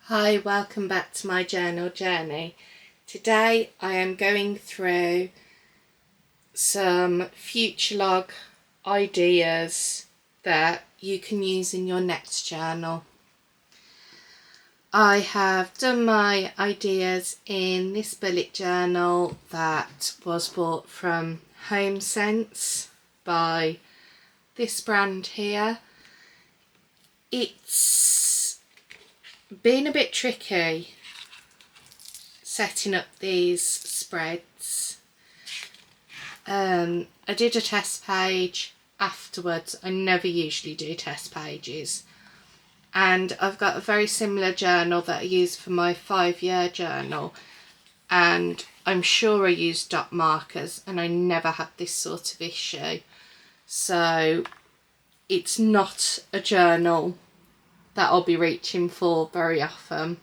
Hi, welcome back to my journal journey. Today I am going through some future log ideas that you can use in your next journal. I have done my ideas in this bullet journal that was bought from Homesense by this brand here. It's been a bit tricky setting up these spreads. I did a test page afterwards. I never usually do test pages, and I've got a very similar journal that I use for my 5-year journal, and I'm sure I used dot markers and I never had this sort of issue. So it's not a journal that I'll be reaching for very often.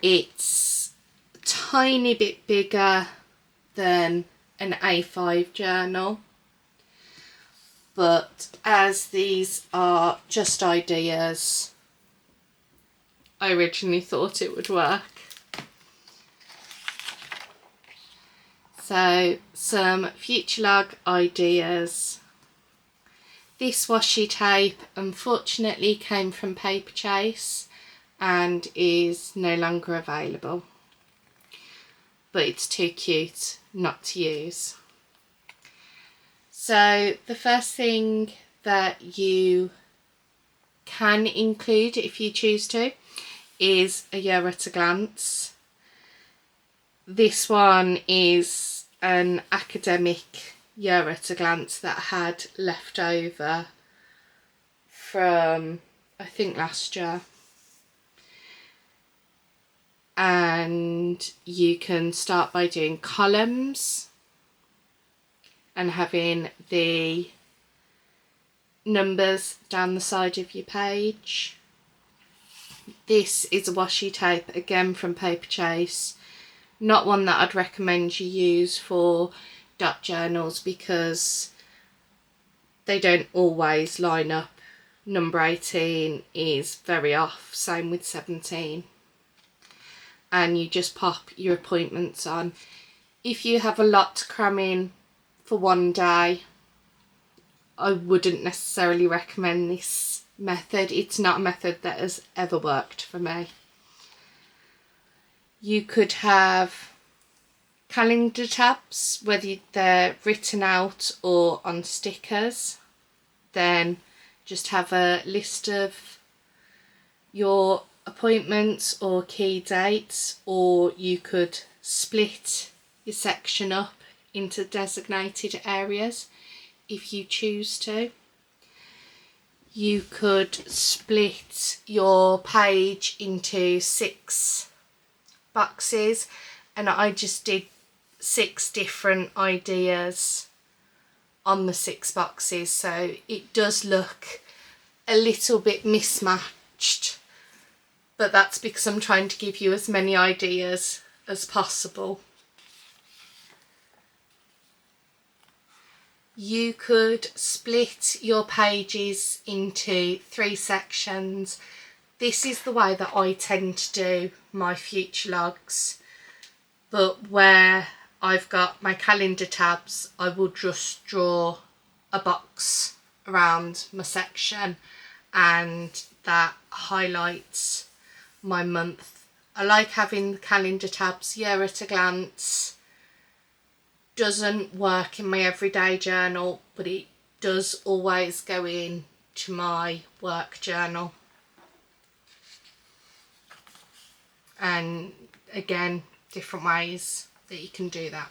It's a tiny bit bigger than an A5 journal, but as these are just ideas, I originally thought it would work. So some future log ideas. This washi tape unfortunately came from Paperchase and is no longer available, but it's too cute not to use. So the first thing that you can include, if you choose to, is a year at a glance. This one is an academic year at a glance that I had left over from, I think, last year. And you can start by doing columns and having the numbers down the side of your page. This is a washi tape, again from Paperchase. Not one that I'd recommend you use for dot journals because they don't always line up. Number 18 is very off, same with 17. And you just pop your appointments on. If you have a lot to cram in for one day, I wouldn't necessarily recommend this method. It's not a method that has ever worked for me. You could have calendar tabs, whether they're written out or on stickers. Then just have a list of your appointments or key dates, or you could split your section up into designated areas if you choose to. You could split your page into 6 boxes, and I just did 6 different ideas on the 6 boxes, so it does look a little bit mismatched, but that's because I'm trying to give you as many ideas as possible. You could split your pages into 3 sections. This is the way that I tend to do my future logs, but where I've got my calendar tabs, I will just draw a box around my section and that highlights my month. I like having the calendar tabs year at a glance. Doesn't work in my everyday journal, but it does always go in to my work journal. And again, different ways that you can do that.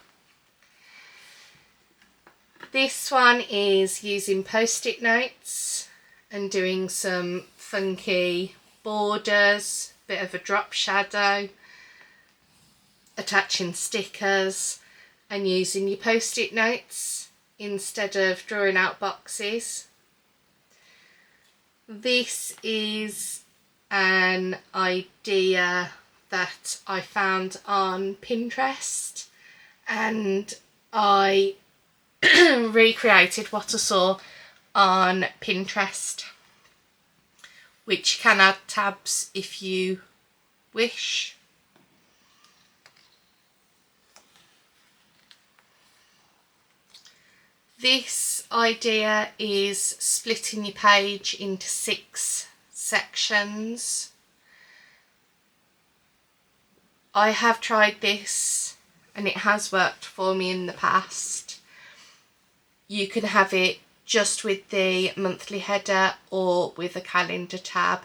This one is using post-it notes and doing some funky borders, bit of a drop shadow, attaching stickers and using your post-it notes instead of drawing out boxes. This is an idea that I found on Pinterest, and I recreated what I saw on Pinterest. which you can add tabs if you wish. This idea is splitting your page into 6 sections. I have tried this and it has worked for me in the past. You can have it just with the monthly header or with a calendar tab.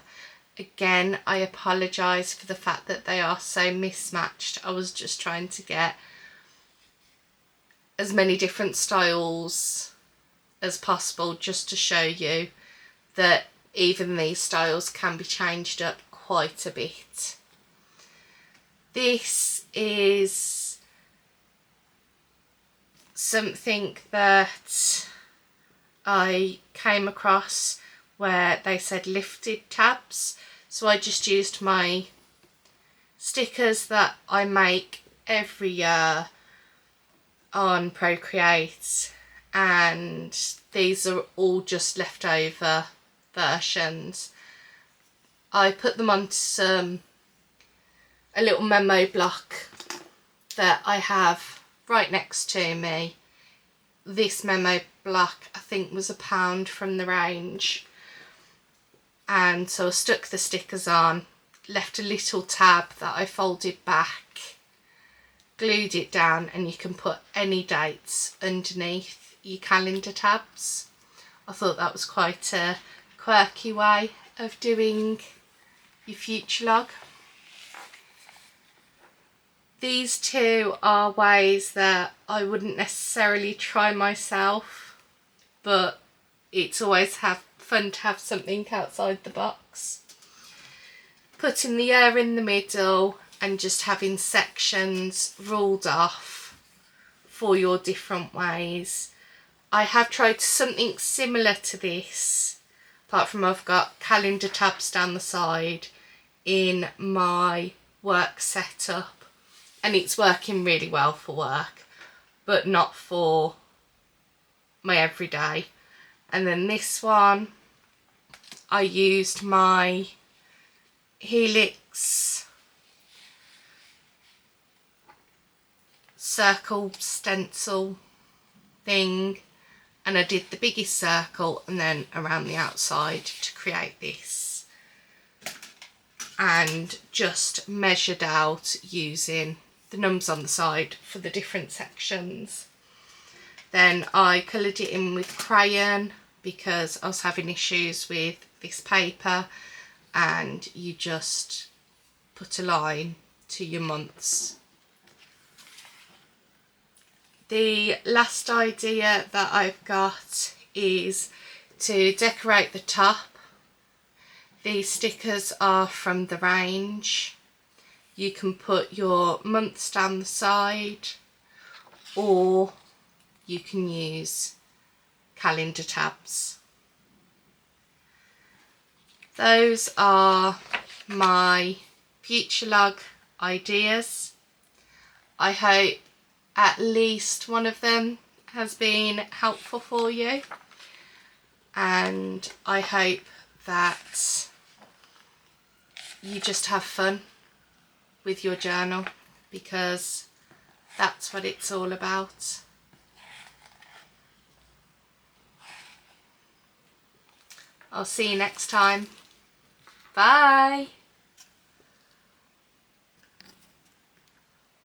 Again, I apologise for the fact that they are so mismatched. I was just trying to get as many different styles as possible just to show you that even these styles can be changed up quite a bit. This is something that I came across where they said lifted tabs, so I just used my stickers that I make every year on Procreate, and these are all just leftover versions. I put them onto a little memo block that I have right next to me. This memo block I think was £1 from the range, and so I stuck the stickers on, left a little tab that I folded back, glued it down, and you can put any dates underneath your calendar tabs. I thought that was quite a quirky way of doing your future log. These two are ways that I wouldn't necessarily try myself, but it's always fun to have something outside the box. Putting the year in the middle and just having sections ruled off for your different ways. I have tried something similar to this, apart from I've got calendar tabs down the side in my work setup, and it's working really well for work, but not for my everyday. And then this one, I used my Helix circle stencil thing, and I did the biggest circle and then around the outside to create this, and just measured out using the numbers on the side for the different sections. Then I coloured it in with crayon because I was having issues with this paper, and you just put a line to your months. The last idea that I've got is to decorate the top. These stickers are from the range. You can put your months down the side, or you can use calendar tabs. Those are my future log ideas. I hope at least one of them has been helpful for you, and I hope that you just have fun with your journal, because that's what it's all about. I'll see you next time. Bye.